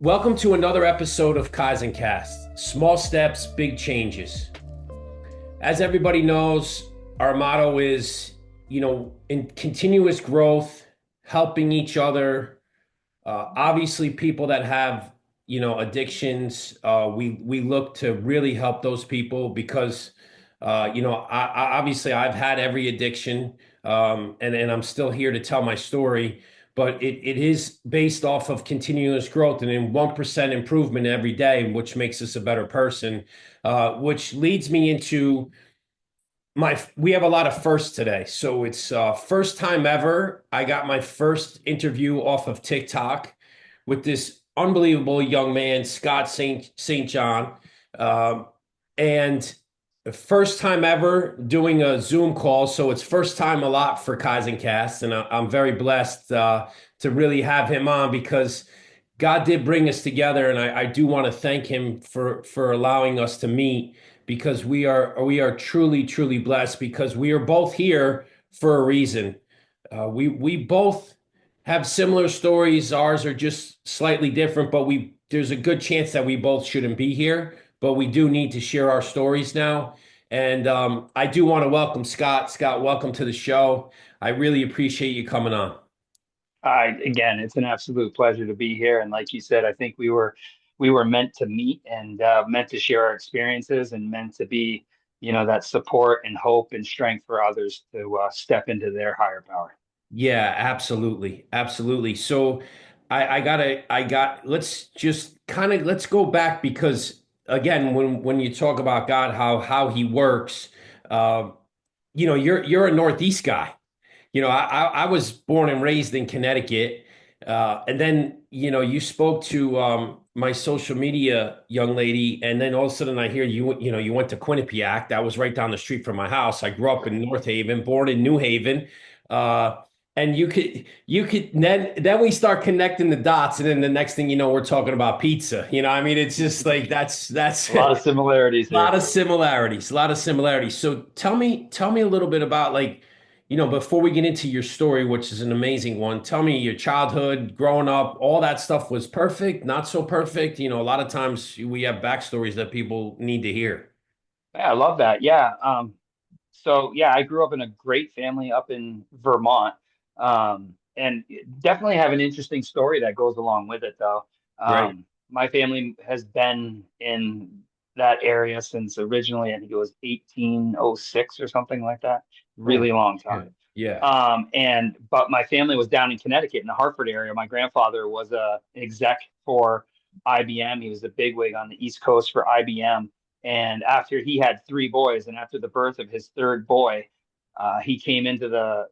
Welcome to another episode of Kaizen Kast. Small steps, big changes. As everybody knows, our motto is, in continuous growth, helping each other. Obviously, people that have, addictions, we look to really help those people because, obviously I've had every addiction, and I'm still here to tell my story. But it is based off of continuous growth and in 1% improvement every day, which makes us a better person, which leads me into we have a lot of firsts today. So it's first time ever. I got my first interview off of TikTok with this unbelievable young man, Scott St. John. Um, and first time ever doing a Zoom call. So it's first time a lot for Kaizen Cast. And I'm very blessed to really have him on because God did bring us together. And I do want to thank him for allowing us to meet because we are truly blessed because we are both here for a reason. We both have similar stories. Ours are just slightly different, but we there's a good chance that we both shouldn't be here, but we do need to share our stories now. And I do want to welcome Scott. Scott, welcome to the show. I really appreciate you coming on. Again, it's an absolute pleasure to be here. And like you said, I think we were meant to meet and meant to share our experiences and meant to be, that support and hope and strength for others to step into their higher power. Yeah, absolutely. So let's just let's go back because again, when you talk about God, how he works, uh, you're a Northeast guy. I was born and raised in Connecticut, and then you spoke to my social media young lady, and then all of a sudden I hear you went to Quinnipiac. That was right down the street from my house. I grew up in North Haven, born in New Haven, uh, and you could then we start connecting the dots, and then the next thing you know, we're talking about pizza. I mean, it's just like that's A lot of similarities lot here. of similarities, a lot of similarities. So tell me a little bit about before we get into your story, which is an amazing one, tell me your childhood, growing up, all that stuff was perfect, not so perfect. A lot of times we have backstories that people need to hear. Yeah, I love that. Yeah. So yeah, I grew up in a great family up in Vermont. And definitely have an interesting story that goes along with it though. Right. My family has been in that area since originally, I think it was 1806 or something like that. Oh, Really long yeah. time. Yeah. But my family was down in Connecticut in the Hartford area. My grandfather was an exec for IBM. He was a bigwig on the East Coast for IBM. And after he had three boys, and after the birth of his third boy, he came into the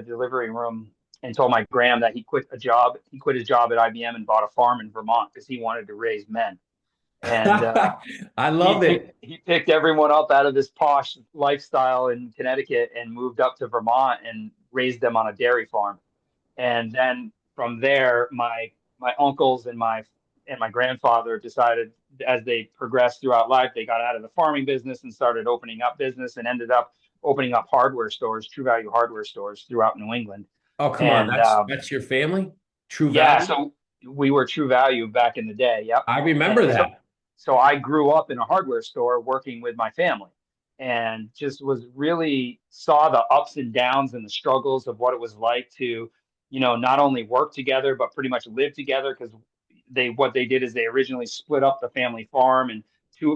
delivery room and told my gram that he quit a job. He quit his job at IBM and bought a farm in Vermont because he wanted to raise men. And I he love picked it. he picked everyone up out of this posh lifestyle in Connecticut and moved up to Vermont and raised them on a dairy farm. And then from there, my uncles and my grandfather decided as they progressed throughout life, they got out of the farming business and started opening up business and ended up opening up hardware stores, True Value hardware stores throughout New England. Oh, come on. And That's your family? True yeah, Value? so we were True Value back in the day. Yep. I remember And so that. so I grew up in a hardware store working with my family and just was really saw the ups and downs and the struggles of what it was like to, not only work together, but pretty much live together because what they did is they originally split up the family farm and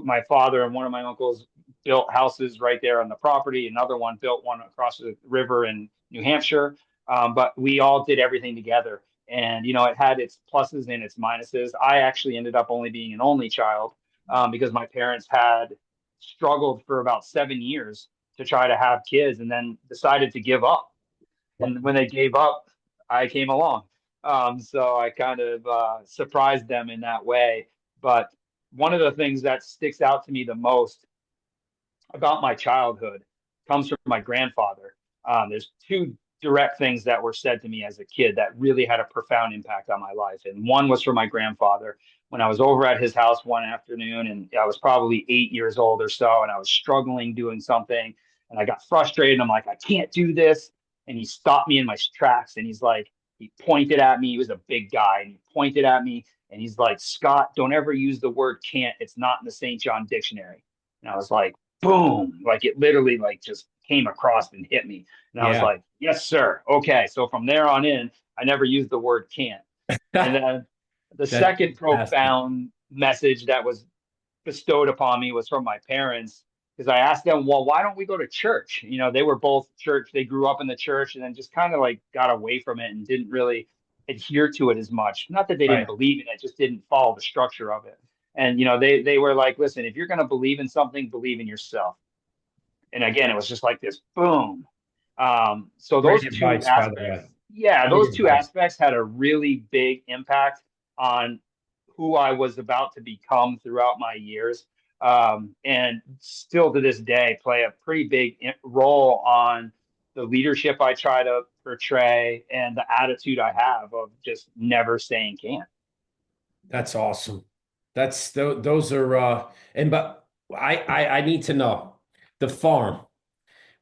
my father and one of my uncles built houses right there on the property. Another one built one across the river in New Hampshire. But we all did everything together. And, it had its pluses and its minuses. I actually ended up only being an only child because my parents had struggled for about 7 years to try to have kids and then decided to give up. And when they gave up, I came along. So I kind of surprised them in that way. But one of the things that sticks out to me the most about my childhood comes from my grandfather. There's two direct things that were said to me as a kid that really had a profound impact on my life. And one was from my grandfather when I was over at his house one afternoon, and I was probably 8 years old or so, and I was struggling doing something, and I got frustrated. And I'm like, I can't do this. And he stopped me in my tracks, and he pointed at me. He was a big guy, and he pointed at me, And he's like, Scott, don't ever use the word can't. It's not in the St. John dictionary. And I was like, boom, like it literally like just came across and hit me. And I was Yeah, like, yes, sir. Okay. So from there on in, I never used the word can't. And then the that's second fantastic. profound message that was bestowed upon me was from my parents, because I asked them, well, why don't we go to church? You know, they were both church, they grew up in the church and then just kind of like got away from it and didn't really adhere to it as much. Not that they didn't Right. believe in it, just didn't follow the structure of it. And you know, they were like, listen, if you're going to believe in something, believe in yourself. And again, it was just like this boom. So Great those two advice, by the aspects, way. yeah, Great those two advice. aspects had a really big impact on who I was about to become throughout my years. And still to this day, play a pretty big role on the leadership I try to portray and the attitude I have of just never saying can. That's awesome. Those are and but I need to know the farm.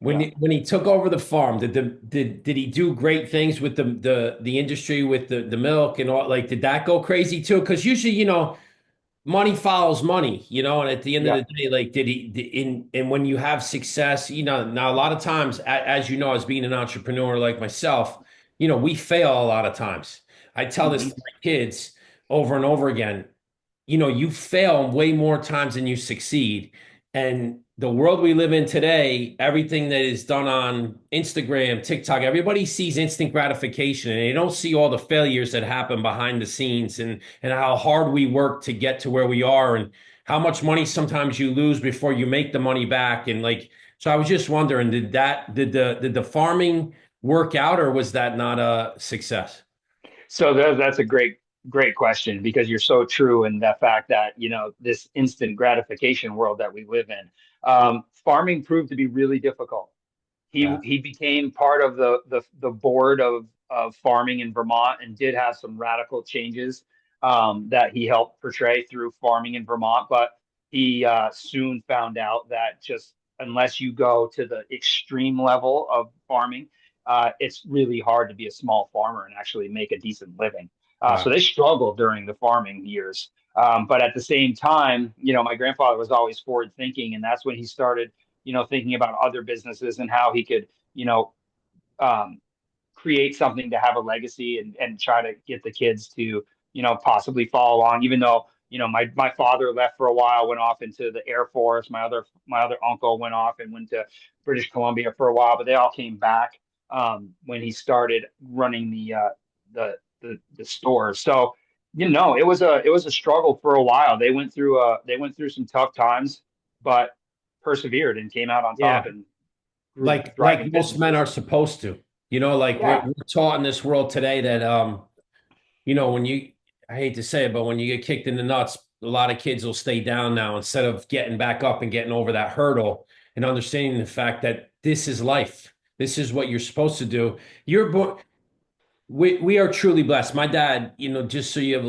Yeah. When he took over the farm, did he do great things with the industry with the milk and all, like did that go crazy too? Because usually, money follows money, and at the end of Yeah. the day, like and when you have success, now a lot of times, as you know, as being an entrepreneur like myself, we fail a lot of times. I tell this Mhm. to my kids over and over again. You fail way more times than you succeed. And the world we live in today, everything that is done on Instagram, TikTok, everybody sees instant gratification and they don't see all the failures that happen behind the scenes and how hard we work to get to where we are and how much money sometimes you lose before you make the money back. And like, so I was just wondering, did the farming work out or was that not a success? So that's a great question, because you're so true in the fact that, you know, this instant gratification world that we live in. Farming proved to be really difficult. He Yeah. he became part of the board of farming in Vermont and did have some radical changes that he helped portray through farming in Vermont. But he soon found out that just unless you go to the extreme level of farming, it's really hard to be a small farmer and actually make a decent living. So Wow. they struggled during the farming years. But at the same time, you know, my grandfather was always forward thinking, and that's when he started, you know, thinking about other businesses and how he could, you know, um, create something to have a legacy and try to get the kids to, you know, possibly follow along, even though, you know, my father left for a while, went off into the Air Force. My other uncle went off and went to British Columbia for a while, but they all came back when he started running the store. So, you know, it was a struggle for a while. They went through some tough times, but persevered and came out on top Yeah. and grew Like thriving most men are businesses. supposed to. Like we're, Yeah. we're taught in this world today that when I hate to say it, but when you get kicked in the nuts, a lot of kids will stay down now instead of getting back up and getting over that hurdle and understanding the fact that this is life. This is what you're supposed to do. You're born. We are truly blessed. My dad, just so you have a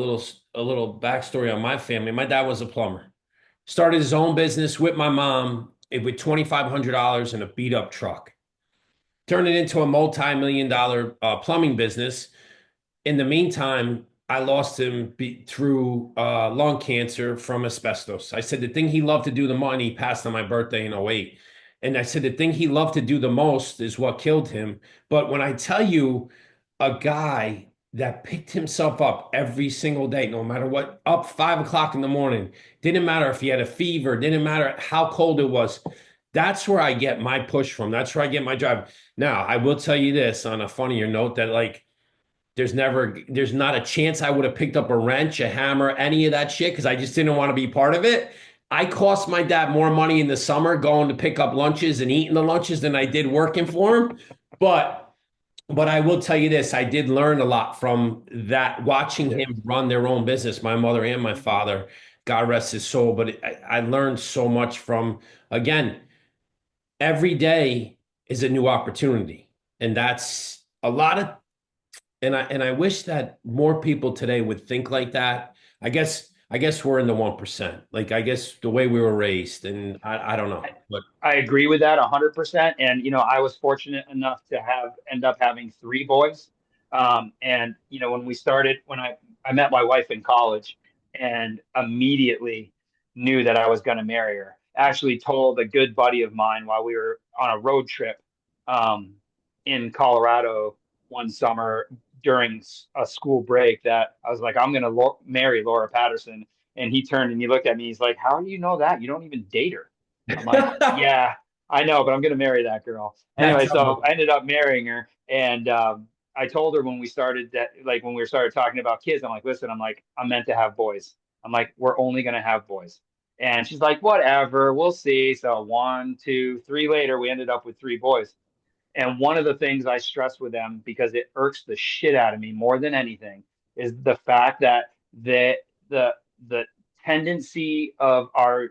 little backstory on my family, my dad was a plumber. Started his own business with my mom with $2,500 and a beat up truck. Turned it into a multi-million dollar plumbing business. In the meantime, I lost him through lung cancer from asbestos. I said the thing he loved to do the most, and he passed on my birthday in '08. And I said the thing he loved to do the most is what killed him. But when I tell you a guy that picked himself up every single day, no matter what, up 5 o'clock in the morning, didn't matter if he had a fever, didn't matter how cold it was. That's where I get my push from. That's where I get my drive. Now, I will tell you this on a funnier note that like there's not a chance I would have picked up a wrench, a hammer, any of that shit because I just didn't want to be part of it. I cost my dad more money in the summer going to pick up lunches and eating the lunches than I did working for him. But but I will tell you this, I did learn a lot from that, watching Yeah. him run their own business, my mother and my father, God rest his soul. But I learned so much from, again, every day is a new opportunity. And that's a lot of and I wish that more people today would think like that. I guess we're in the 1%. Like I guess the way we were raised, and I don't know. But I agree with that 100%. And, you know, I was fortunate enough to end up having three boys. And, you know, when I met my wife in college and immediately knew that I was going to marry her. Actually told a good buddy of mine while we were on a road trip um, in Colorado one summer during a school break that I was like, I'm going to marry Laura Patterson. And he turned and he looked at me. He's like, how do you know that? You don't even date her. I'm like, yeah, I know, but I'm going to marry that girl. That's Anyway, so I ended up marrying her. And I told her when we started that, like when we started talking about kids, I'm like, listen, I'm like, I'm meant to have boys. I'm like, we're only going to have boys. And she's like, whatever, we'll see. So one, two, three later, we ended up with three boys. And one of the things I stress with them because it irks the shit out of me more than anything is the fact that the the tendency of our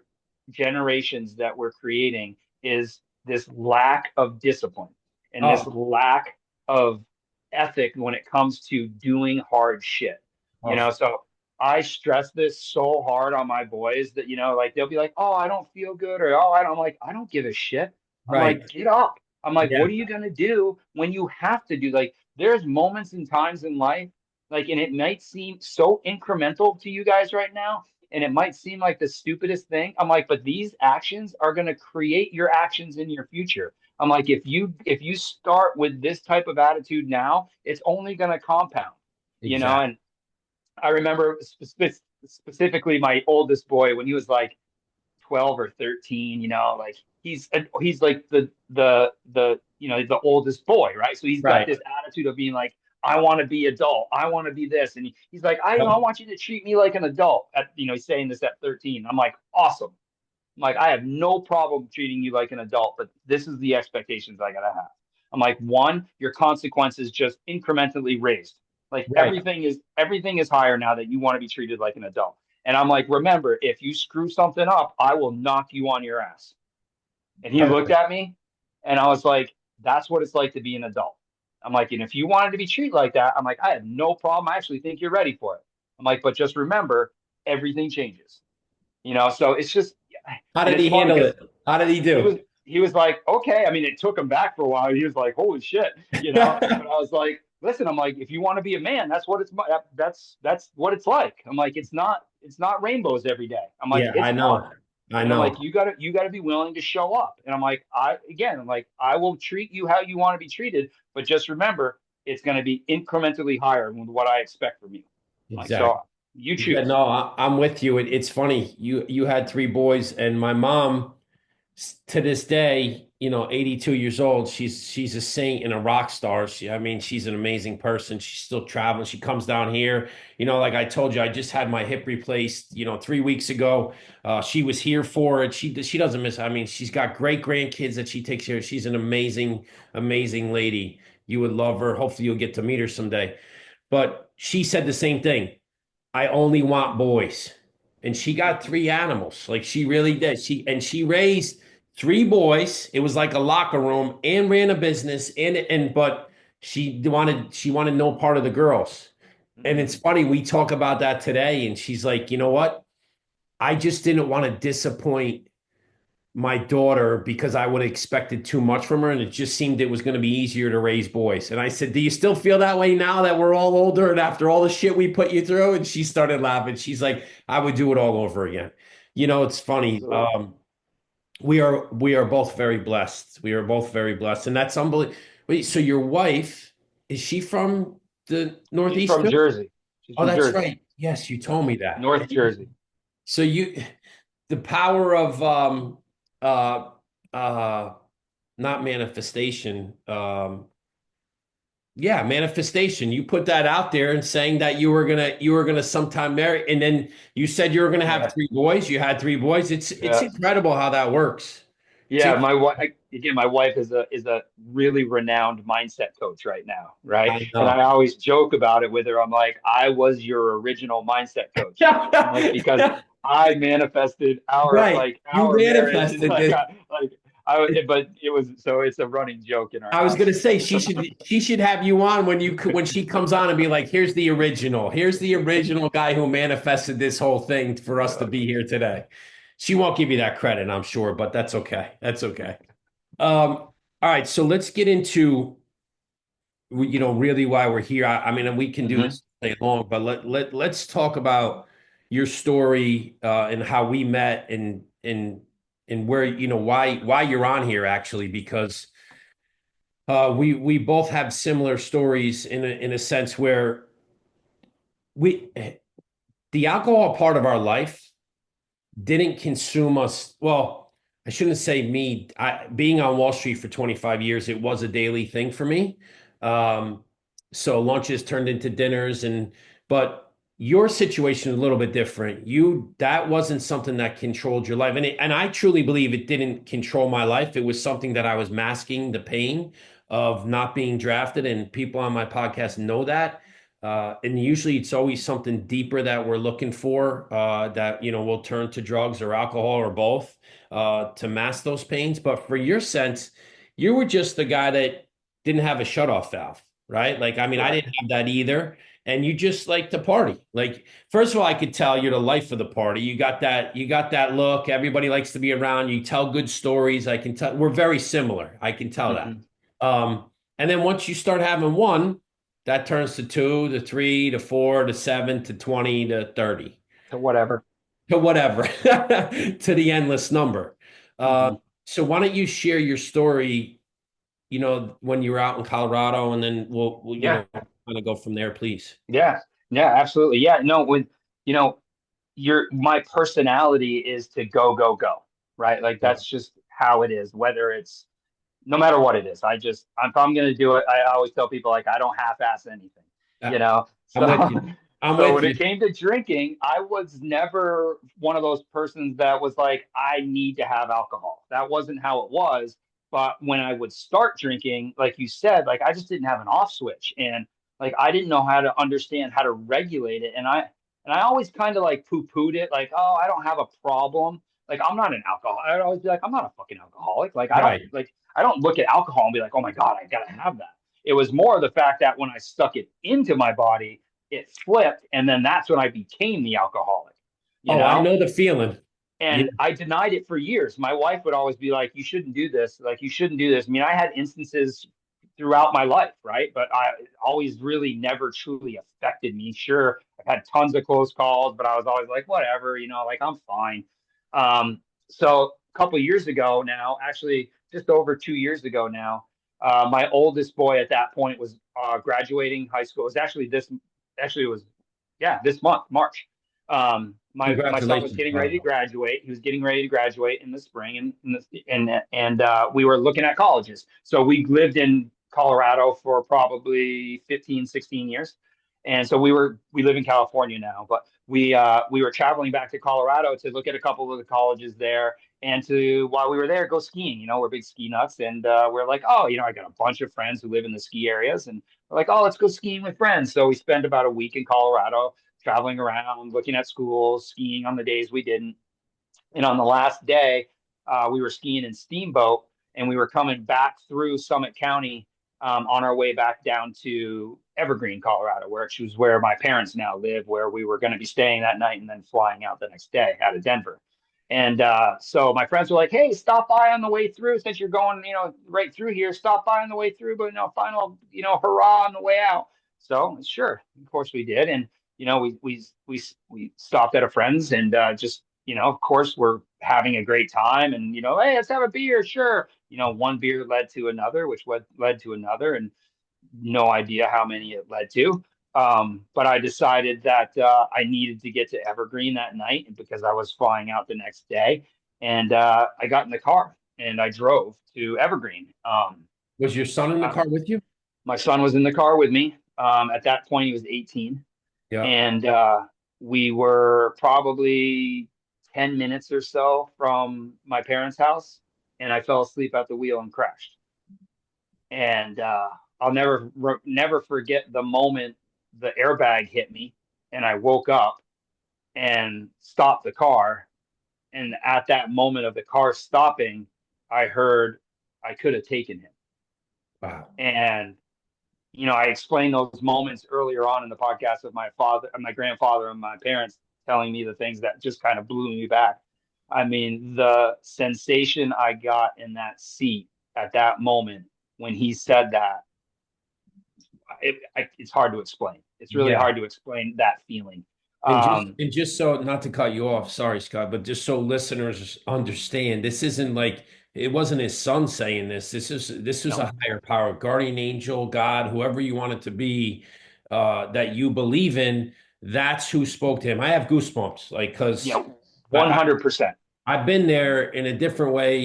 generations that we're creating is this lack of discipline and this oh, lack of ethic when it comes to doing hard shit. You oh, know, so I stress this so hard on my boys that, like they'll be like, oh, I don't feel good, or oh, I'm like, I don't give a shit. I'm right. like, get up. I'm like, Yeah, what are you gonna do when you have to do? Like, there's moments and times in life, like, and it might seem so incremental to you guys right now, and it might seem like the stupidest thing. I'm like, but these actions are gonna create your actions in your future. I'm like, if you start with this type of attitude now, it's only gonna compound, exactly. and I remember specifically my oldest boy when he was like 12 or 13, like he's like the oldest boy, right? So he's got Right. this attitude of being like, I want to be adult. I want to be this. And he's like, I Yep. want you to treat me like an adult. He's saying this at 13. I'm like, awesome. I'm like, I have no problem treating you like an adult, but this is the expectations I gotta have. I'm like, one, your consequences just incrementally raised. Like Right. everything is higher now that you want to be treated like an adult. And I'm like, remember, if you screw something up, I will knock you on your ass. And he looked Perfect. at me and I was like, that's what it's like to be an adult. I'm like, and if you wanted to be treated like that, I'm like, I have no problem. I actually think you're ready for it. I'm like, but just remember, everything changes. So it's just, How and did it's he funny handle because it? How did he he do? was he was like, okay. I mean, it took him back for a while. He was like, holy shit. But I was like, listen, I'm like, if you want to be a man, that's what that's what it's like. I'm like, it's not rainbows every day. I'm like, Yeah, it's I know. hard. I And I'm like, know. you gotta be willing to show up. And I'm like, I'm like, I will treat you how you want to be treated, but just remember, it's gonna be incrementally higher than what I expect from you. I'm like, so Exactly. you Yeah, choose. no, I'm with you. It's funny. You had three boys, and my mom, to this day, 82 years old. She's a saint and a rock star. I mean, she's an amazing person. She's still traveling. She comes down here. Like I told you, I just had my hip replaced. 3 weeks ago. She was here for it. She doesn't miss. I mean, she's got great grandkids that she takes care of. She's an amazing, amazing lady. You would love her. Hopefully, you'll get to meet her someday. But she said the same thing. I only want boys. And she got three animals. Like she really did. She raised three boys. It was like a locker room and ran a business and but she wanted no part of the girls. And it's Mhm. funny, we talk about that today, and she's like, you know what? I just didn't want to disappoint my daughter because I would have expected too much from her, and it just seemed it was going to be easier to raise boys. And I said, "Do you still feel that way now that we're all older and after all the shit we put you through?" And she started laughing. She's like, "I would do it all over again." It's funny. Absolutely. We are both very blessed. We are both very blessed, and that's unbelievable. Wait, so your wife, is she from the She's Northeast from too? Jersey. She's Oh, from that's Jersey. right. Yes, you Yeah. told me that. North Jersey. So the power of uh uh not manifestation. Yeah, manifestation. You put that out there and saying that you were gonna sometime marry, and then you said you were gonna have Yeah. three boys. You had three boys. It's Yeah. incredible how that works. It's Yeah, inc- my wife again. My wife is a really renowned mindset coach right now, right? I And I know. always joke about it with her. I'm like, I was your original mindset coach. I'm like because I manifested our Right. like You our marriage and manifested like this. but it was so it's a running joke in our I was house. gonna say she should have you on when she comes on and be like, here's the original. Here's the original guy who manifested this whole thing for us to Uh, be here today. She won't give you that credit, I'm sure, but that's okay. That's okay. All right, so let's get into really why we're here. I mean, and we can do mhm. this stay long, but let's talk about your story and how we met and where why you're on here actually because we both have similar stories in a sense where we the alcohol part of our life didn't consume us. Well, I shouldn't say me. Being on Wall Street for 25 years, it was a daily thing for me. Um, so lunches turned into dinners, but your situation is a little bit different. That wasn't something that controlled your life, and I truly believe it didn't control my life. It was something that I was masking the pain of not being drafted, and people on my podcast know that. And usually it's always something deeper that we're looking for that, we'll turn to drugs or alcohol or both to mask those pains. But for your sense, you were just the guy that didn't have a shutoff valve, right? Like, I mean, I Correct. didn't have that either. And you just like to party. Like, first of all, I could tell you're the life of the party. You got that look. Everybody likes to be around. You tell good stories. I can tell we're very similar. I can tell that. Hmm. And then once you start having one, that turns to two, to three, to four, to seven, to 20, to 30, To whatever. to whatever, to the endless number. Uh, Hmm. so why don't you share your story, when you were out in Colorado, and then we'll Yeah. kind of go from there, please. Yeah. Yeah. Absolutely. Yeah. No, when, you know, my personality is to go, go, go, right? Like Yeah. that's just how it is, whether it's no matter what it is. If I'm going to do it, I always tell people like I don't half-ass anything, Uh, you know? I'm with So, you. I'm so with when it you. came to drinking, I was never one of those persons that was like, I need to have alcohol. That wasn't how it was. But when I would start drinking, like you said, like I just didn't have an off switch. And like I didn't know how to understand how to regulate it. And I always kind of like poo-pooed it, like, oh, I don't have a problem. Like I'm not an alcoholic. I'd always be like, I'm not a fucking alcoholic. Like Right. I don't look at alcohol and be like, oh my God, I gotta have that. It was more the fact that when I stuck it into my body, it flipped, and then that's when I became the alcoholic, you Oh, I know? know the feeling. Yeah. And I denied it for years. My wife would always be like, you shouldn't do this. Like, you shouldn't do this. I mean, I had instances throughout my life, right? But I always really never truly affected me. Sure, I've had tons of close calls, but I was always like, whatever, like I'm fine. So a couple of years ago now, actually just over 2 years ago now, my oldest boy at that point was graduating high school. It was actually it was, yeah, this month, March. My son was Congratulations, getting by ready the to way. graduate. He was getting ready to graduate in the spring, and we were looking at colleges. So we lived in Colorado for probably 15, 16 years. And so we live in California now, but we were traveling back to Colorado to look at a couple of the colleges there and to while we were there go skiing. We're big ski nuts, and we're like, oh, I got a bunch of friends who live in the ski areas, and we're like, oh, let's go skiing with friends. So we spent about a week in Colorado traveling around, looking at schools, skiing on the days we didn't. And on the last day, we were skiing in Steamboat, and we were coming back through Summit County on our way back down to Evergreen, Colorado, which was where my parents now live, where we were going to be staying that night and then flying out the next day out of Denver. And so my friends were like, "Hey, stop by on the way through since you're going, right through here. Stop by on the way through, but final, hurrah on the way out." So sure, of course we did, and we stopped at a friend's and just of course we're having a great time and hey, let's have a beer, sure. One beer led to another, which led to another, and no idea how many it led to. But I decided that I needed to get to Evergreen that night because I was flying out the next day, and I got in the car and I drove to Evergreen. Was your son in the Uh, car with you? my son was in the car with me. At that point, he was 18, Yeah. and we were probably 10 minutes or so from my parents' house, and I fell asleep at the wheel and crashed. And I'll never forget the moment the airbag hit me, and I woke up and stopped the car. And at that moment of the car stopping, I heard I could have taken him. Wow. And I explained those moments earlier on in the podcast of my father, my grandfather, and my parents telling me the things that just kind of blew me back. I mean, the sensation I got in that seat at that moment when he said that, it's hard to explain. It's really Yeah. hard to explain that feeling. And just Um, and just so not to cut you off, sorry, Scott, but just so listeners understand, this isn't like it wasn't his son saying this. This is no, a higher power, guardian angel, God, whoever you want it to be, that you believe in. That's who spoke to him. I have goosebumps, like because yeah, 100%. I've been there in a different way,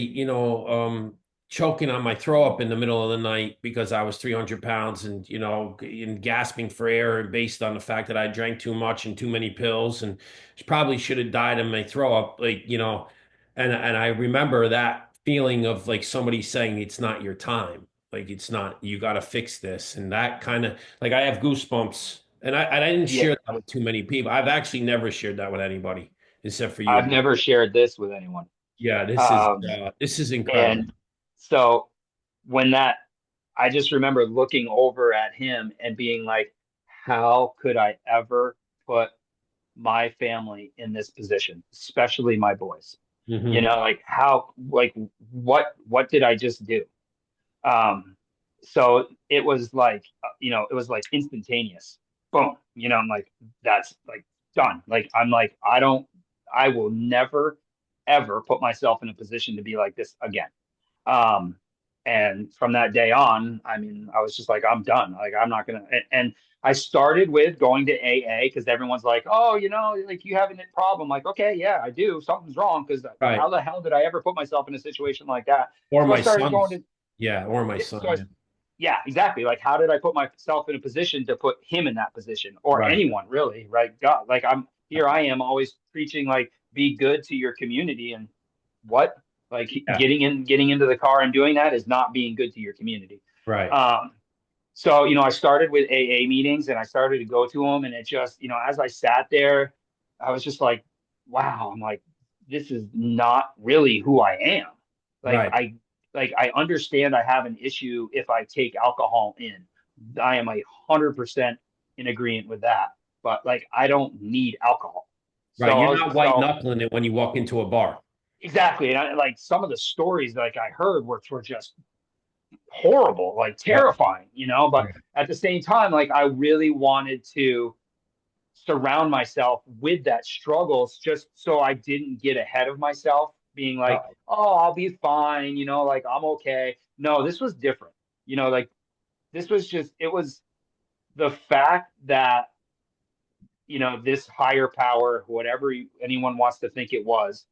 choking on my throw up in the middle of the night because I was 300 pounds and, and gasping for air and based on the fact that I drank too much and too many pills and probably should have died in my throw up, and I remember that feeling of like somebody saying it's not your time. Like it's not, you got to fix this. And that kind of like I have goosebumps. And I didn't Yeah, share that with too many people. I've actually never shared that with anybody except for you. I've never shared this with anyone. Yeah, Um, this is incredible. and so when that, I just remember looking over at him and being like, how could I ever put my family in this position, especially my boys? Hmm. Like how, like what did I just do? Um, so it was like, it was like instantaneous. Boom. I'm like, that's like done. Like, I'm like, I will never, ever put myself in a position to be like this again. Um, and from that day on, I mean, I was just like, I'm done. Like, I'm not gonna. And I started with going to AA because everyone's like, oh, like you have a problem. Like, okay, yeah, I do. Something's wrong because Right. how the hell did I ever put myself in a situation like that? Or So I my started going sons. to Yeah, or my yeah, so son. I, Yeah. yeah, exactly. Like, how did I put myself in a position to put him in that position or Right. anyone really? Right? God, like I am always preaching like be good to your community and what like Yeah. getting into the car and doing that is not being good to your community. Right. Um, so I started with AA meetings and I started to go to them and it just as I sat there, I was just like, wow, I'm like, this is not really who I am. Like Right. I understand I have an issue if I take alcohol in. I am 100% in agreement with that. But like I don't need alcohol. Right. So You're I was not so white knuckling it when you walk into a bar. exactly. And like some of the stories like I heard were just horrible, like Yep. terrifying, but at the same time, like I really wanted to surround myself with that struggles just so I didn't get ahead of myself, being like, Yep. oh, I'll be fine, like I'm okay. No, this was different. Like this was just it was the fact that, this higher power, whatever anyone wants to think it was,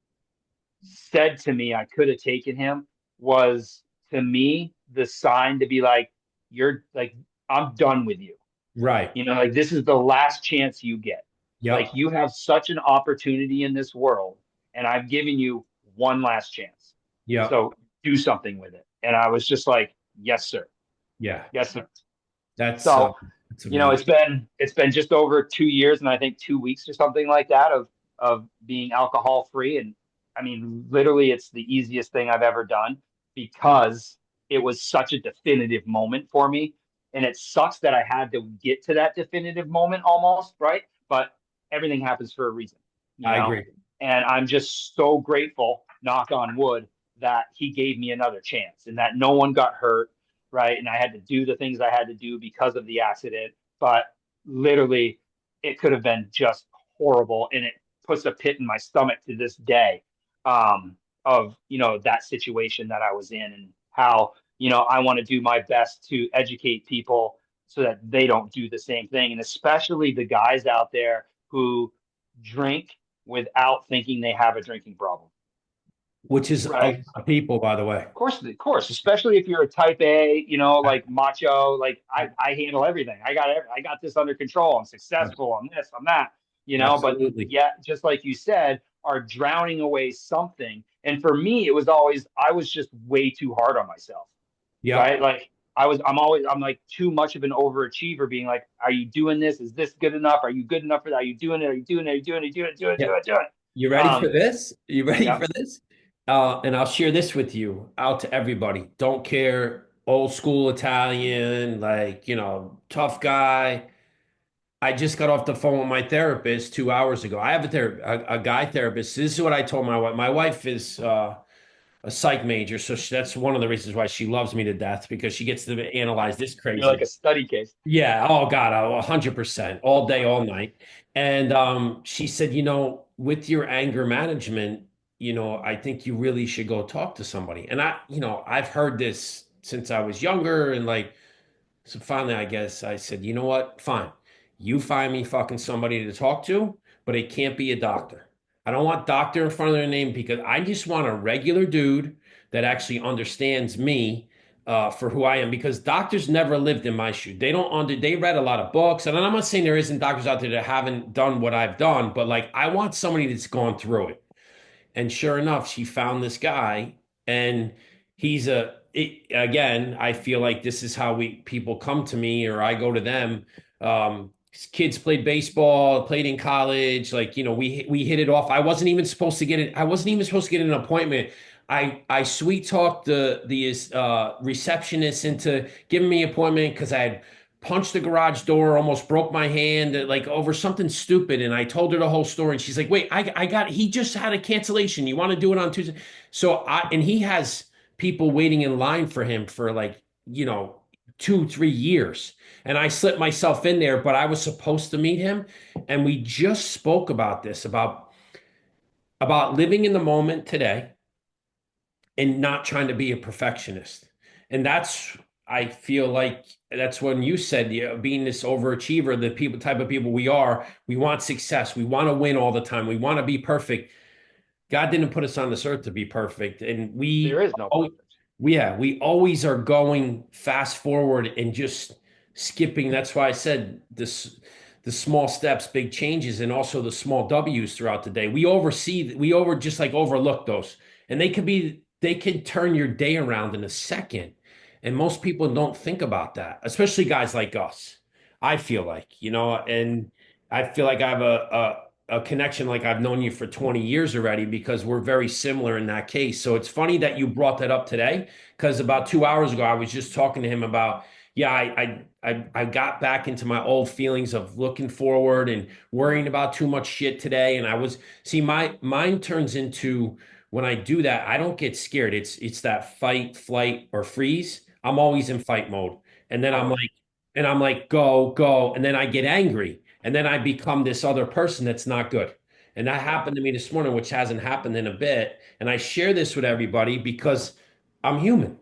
said to me I could have taken him was to me the sign to be like, you're like, I'm done with you. Right. Like this is the last chance you get. Like Yep. you have such an opportunity in this world, and I've given you one last chance. Yep. So do something with it. And I was just like, yes, sir. Yeah. Yes, sir. That's So, that's amazing. it's been just over 2 years and I think 2 weeks or something like that of being alcohol free. And I mean, literally it's the easiest thing I've ever done because it was such a definitive moment for me. And it sucks that I had to get to that definitive moment almost, right? But everything happens for a reason, you I know? agree. And I'm just so grateful, knock on wood, that he gave me another chance and that no one got hurt, right? And I had to do the things I had to do because of the accident. But literally, it could have been just horrible, and it puts a pit in my stomach to this day, of that situation that I was in and how I want to do my best to educate people so that they don't do the same thing, and especially the guys out there who drink without thinking they have a drinking problem. Which is a lot Right. of people, by the way. Of course, especially if you're a type A, like macho, like I handle everything. I got this under control. I'm successful. I'm this, I'm that, but Absolutely. yeah, just like you said, are drowning away something. And for me, it was always I was just way too hard on myself, right? Yep. Like I'm like too much of an overachiever, being like, are you doing this? Is this good enough? Are you good enough for that? Are you doing it? Are you doing it? Are you doing it? Do it, do it, do Yep. it, do it. You ready for Um, this? You ready yeah. for this? And I'll share this with you out to everybody. Don't care, old school Italian, like, tough guy. I just got off the phone with my therapist 2 hours ago. I have a guy therapist. This is what I told my wife. My wife is a psych major, so that's one of the reasons why she loves me to death because she gets to analyze this You're like crazy. a study case. Yeah. Oh God, 100%, all day, all night. And she said, with your anger management, I think you really should go talk to somebody. And I've heard this since I was younger, and like, so finally, I guess I said, you know what? Fine. You find me fucking somebody to talk to, but it can't be a doctor. I don't want doctor in front of their name because I just want a regular dude that actually understands me for who I am. Because doctors never lived in my shoe. They read a lot of books. And I'm not saying there isn't doctors out there that haven't done what I've done, but like I want somebody that's gone through it. And sure enough, she found this guy, and again, I feel like this is how we people come to me or I go to them. His kids played baseball, played in college. Like, we hit it off. I wasn't even supposed to get an appointment. I sweet talked the receptionist into giving me an appointment because I had punched the garage door, almost broke my hand, like over something stupid. And I told her the whole story. And she's like, wait, he just had a cancellation. You want to do it on Tuesday? And he has people waiting in line for him for like, 2, 3 years. And I slipped myself in there, but I was supposed to meet him. And we just spoke about this, about living in the moment today and not trying to be a perfectionist. And I feel like that's when you said, being this overachiever, the people type of people we are, we want success. We want to win all the time. We want to be perfect. God didn't put us on this earth to be perfect. And There is no oh, perfect. yeah, we always are going fast forward and just skipping. That's why I said the small steps, big changes, and also the small W's throughout the day. Just like overlook those. And they can turn your day around in a second. And most people don't think about that, especially guys like us. I feel like, and I feel like I have a connection like I've known you for 20 years already because we're very similar in that case. So it's funny that you brought that up today because about 2 hours ago I was just talking to him about, yeah, I got back into my old feelings of looking forward and worrying about too much shit today. And my mind turns into, when I do that, I don't get scared. It's that fight, flight, or freeze. I'm always in fight mode. And then Always. I'm like, go, go. And then I get angry. And then I become this other person that's not good. And that Yeah. happened to me this morning, which hasn't happened in a bit. And I share this with everybody because I'm human.